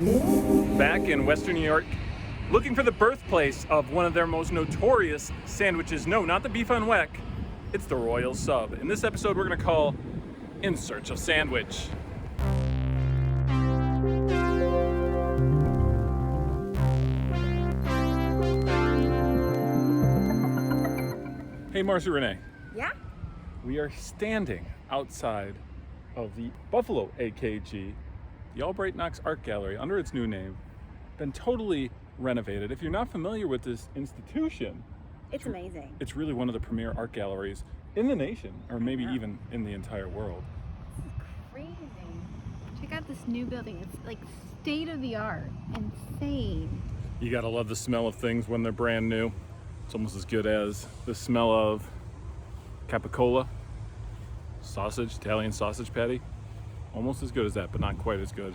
Back in Western New York, looking for the birthplace of one of their most notorious sandwiches. No, not the beef on weck, it's the Royal Sub. In this episode, we're gonna call In Search of Sandwich. Hey, Marcy Renee. Yeah? We are standing outside of the Buffalo AKG, the Albright Knox Art Gallery, under its new name. Been totally renovated. If you're not familiar with this institution, It's amazing. it's really one of the premier art galleries in the nation, or maybe even in the entire world. This is crazy. Check out this new building. It's like state of the art. Insane. You gotta love the smell of things when they're brand new. It's almost as good as the smell of Capicola Sausage, Italian sausage patty. Almost as good as that, but not quite as good.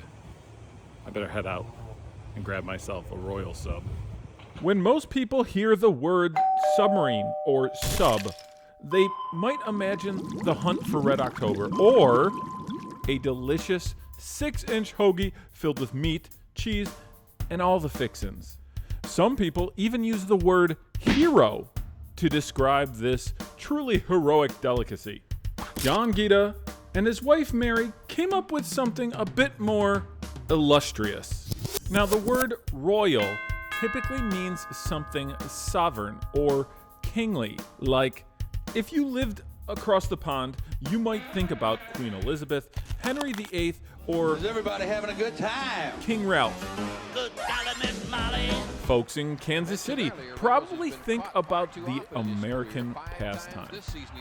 I better head out and grab myself a Royal Sub. When most people hear the word submarine or sub, they might imagine the hunt for Red October or a delicious 6-inch hoagie filled with meat, cheese, and all the fixins. Some people even use the word hero to describe this truly heroic delicacy. Mary Guida and his wife Mary came up with something a bit more illustrious. Now, the word royal typically means something sovereign or kingly. Like, if you lived across the pond, you might think about Queen Elizabeth, Henry VIII, or Is everybody having a good time? King Ralph. Good golly, Miss Molly. Folks in Kansas City probably think about the American pastime.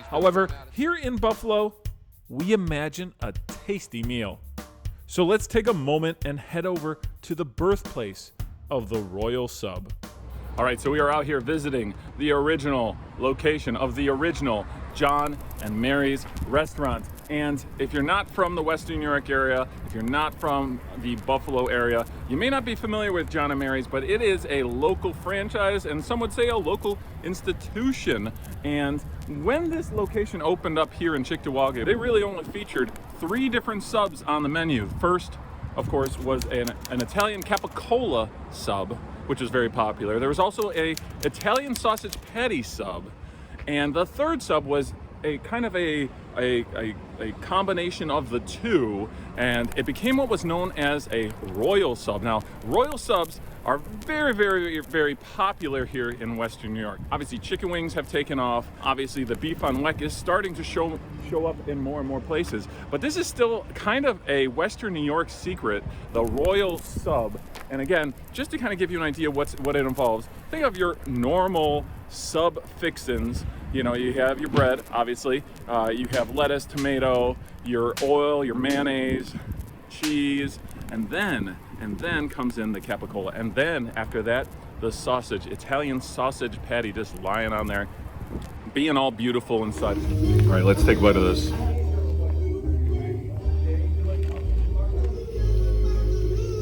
However, here in Buffalo, we imagine a tasty meal. So let's take a moment and head over to the birthplace of the Royal Sub. All right, so we are out here visiting the original location of the original John and Mary's restaurant. And if you're not from the Western New York area, if you're not from the Buffalo area, you may not be familiar with John and Mary's, but it is a local franchise and some would say a local institution. And when this location opened up here in Cheektowaga, they really only featured 3 different subs on the menu. First, of course, was an Italian Capicola Sub, which was very popular. There was also a Italian sausage patty sub. And the third sub was a kind of a combination of the two, and it became what was known as a Royal Sub. Now, Royal Subs are very, very, very popular here in Western New York. Obviously, chicken wings have taken off. Obviously, the beef on weck is starting to show up in more and more places. But this is still kind of a Western New York secret, the Royal Sub. And again, just to kind of give you an idea what it involves, think of your normal sub fixins. You know, you have your bread, obviously. You have lettuce, tomato, your oil, your mayonnaise, cheese, and then comes in the capicola. And then after that, the sausage, Italian sausage patty just lying on there, being all beautiful inside. All right, let's take a bite of this.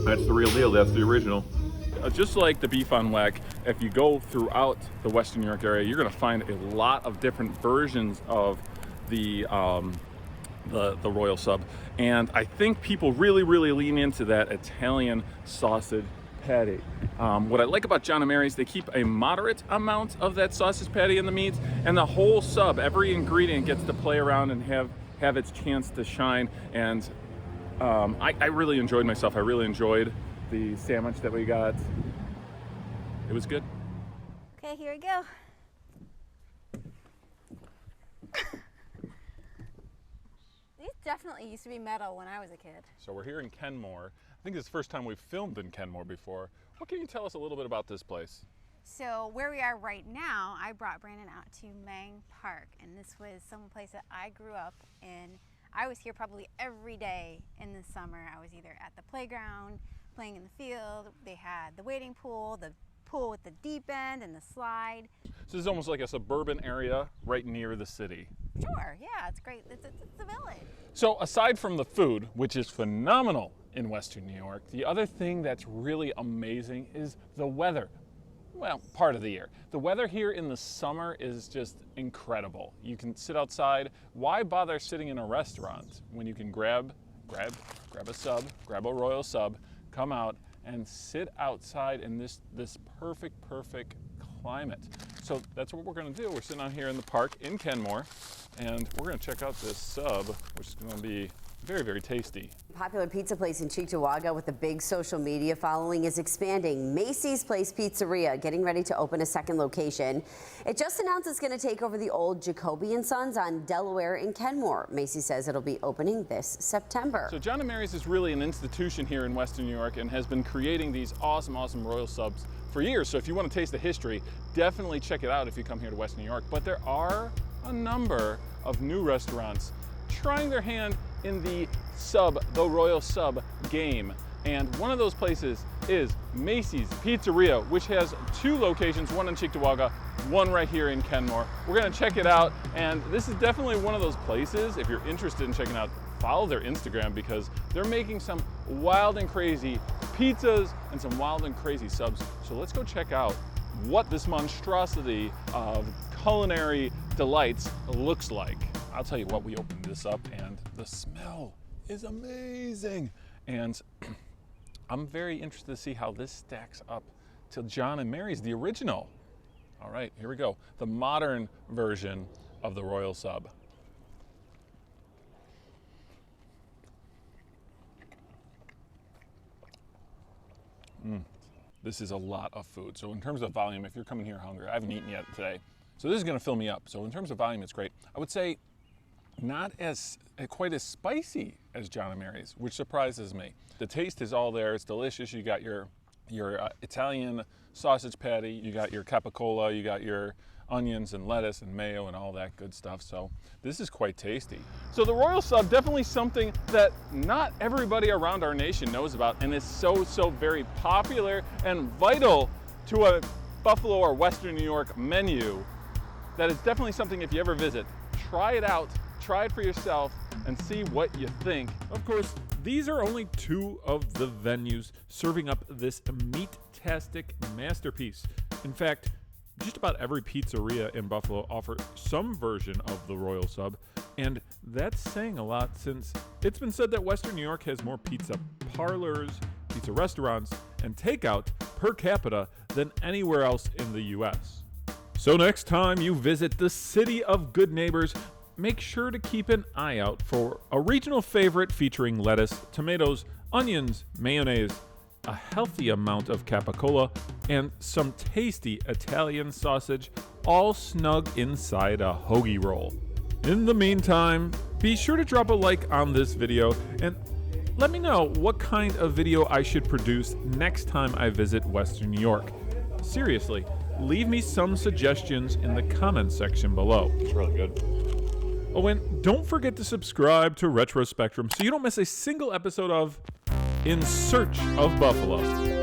That's the real deal, that's the original. Just like the beef on weck, if you go throughout the Western New York area, you're gonna find a lot of different versions of the Royal Sub. And I think people really, really lean into that Italian sausage patty. What I like about John and Mary's, they keep a moderate amount of that sausage patty in the meat, and the whole sub, every ingredient gets to play around and have its chance to shine. And I really enjoyed myself. I really enjoyed the sandwich that we got. It was good. Okay, here we go. These definitely used to be metal when I was a kid. So we're here in Kenmore. I think it's the first time we've filmed in Kenmore before. What can you tell us a little bit about this place? So where we are right now, I brought Brandon out to Mang Park, and this was some place that I grew up in. I was here probably every day in the summer. I was either at the playground, playing in the field. They had the wading pool, the pool with the deep end and the slide. So this is almost like a suburban area right near the city. Sure, yeah, it's great. It's a village. So aside from the food, which is phenomenal in Western New York, the other thing that's really amazing is the weather. Well, part of the year. The weather here in the summer is just incredible. You can sit outside. Why bother sitting in a restaurant when you can grab a sub, grab a Royal Sub, come out and sit outside in this perfect climate. So that's what we're going to do. We're sitting out here in the park in Kenmore, and we're going to check out this sub, which is going to be very tasty. Popular pizza place in Cheektowaga with a big social media following is expanding. Macy's Place Pizzeria getting ready to open a second location. It just announced it's going to take over the old Jacoby & Sons on Delaware in Kenmore. Macy says it'll be opening this September. So John & Mary's is really an institution here in Western New York and has been creating these awesome Royal Subs for years. So if you want to taste the history, definitely check it out if you come here to Western New York. But there are a number of new restaurants trying their hand in the Royal Sub game. And one of those places is Macy's Pizzeria, which has 2 locations, one in Cheektowaga, one right here in Kenmore. We're gonna check it out, and this is definitely one of those places, if you're interested in checking out, follow their Instagram, because they're making some wild and crazy pizzas and some wild and crazy subs. So let's go check out what this monstrosity of culinary delights looks like. I'll tell you what, we opened this up and the smell is amazing. And I'm very interested to see how this stacks up to John & Mary's, the original. All right, here we go. The modern version of the Royal Sub. This is a lot of food. So in terms of volume, if you're coming here hungry, I haven't eaten yet today, so this is gonna fill me up. So in terms of volume, it's great. I would say not quite as spicy as John & Mary's, which surprises me. The taste is all there, it's delicious. You got your Italian sausage patty, you got your capicola, you got your onions and lettuce and mayo and all that good stuff. So this is quite tasty. So the Royal Sub, definitely something that not everybody around our nation knows about, and is so very popular and vital to a Buffalo or Western New York menu, that is definitely something, if you ever visit, try it out, try it for yourself, and see what you think. Of course, these are only 2 of the venues serving up this meat-tastic masterpiece. In fact, just about every pizzeria in Buffalo offers some version of the Royal Sub, and that's saying a lot, since it's been said that Western New York has more pizza parlors, pizza restaurants, and takeout per capita than anywhere else in the U.S. So next time you visit the city of good neighbors, make sure to keep an eye out for a regional favorite featuring lettuce, tomatoes, onions, mayonnaise, a healthy amount of capicola, and some tasty Italian sausage, all snug inside a hoagie roll. In the meantime, be sure to drop a like on this video and let me know what kind of video I should produce next time I visit Western New York. Seriously, leave me some suggestions in the comments section below. It's really good. Oh, and don't forget to subscribe to Retro Spectrum so you don't miss a single episode of In Search of Buffalo.